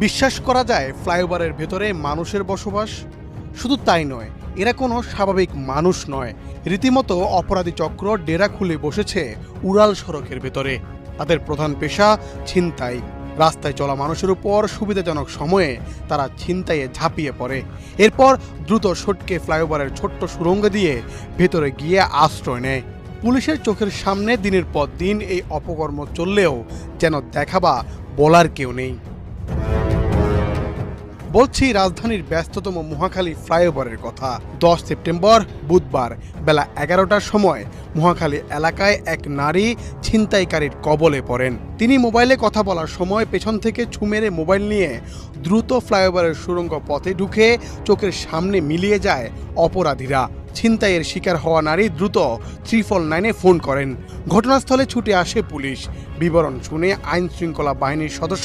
বিশ্বাস করা যায় ফ্লাইওভারের ভেতরে মানুষের বসবাস? শুধু তাই নয়, এরা কোনো স্বাভাবিক মানুষ নয়। রীতিমতো অপরাধী চক্র ডেরা খুলে বসেছে উড়াল সড়কের ভেতরে। তাদের প্রধান পেশা ছিনতাই। রাস্তায় চলা মানুষের উপর সুবিধাজনক সময়ে তারা ছিনতাইয়ে ঝাঁপিয়ে পড়ে। এরপর দ্রুত সটকে ফ্লাইওভারের ছোট্ট সুড়ঙ্গ দিয়ে ভেতরে গিয়ে আশ্রয় নেয়। পুলিশের চোখের সামনে দিনের পর দিন এই অপকর্ম চললেও যেন দেখাবা বলার কেউ নেই। বলছি রাজধানীর ব্যস্ততম মহাখালী ফ্লাইওভারের কথা। 10 সেপ্টেম্বর বুধবার বেলা 11টার সময় মহাখালী এলাকায় এক নারী ছিনতাইকারীর কবলে পড়েন। তিনি মোবাইলে কথা বলার সময় পেছন থেকে ছু মেরে মোবাইল নিয়ে দ্রুত ফ্লাইওভারের সুড়ঙ্গ পথে ঢুকে চোখের সামনে মিলিয়ে যায় অপরাধীরা। ছিনতাইয়ের শিকার হওয়া নারী দ্রুত 399-এ ফোন করেন। ঘটনাস্থলে ছুটে আসে পুলিশ। বিবরণ শুনে আইন শৃঙ্খলা বাহিনীর সদস্য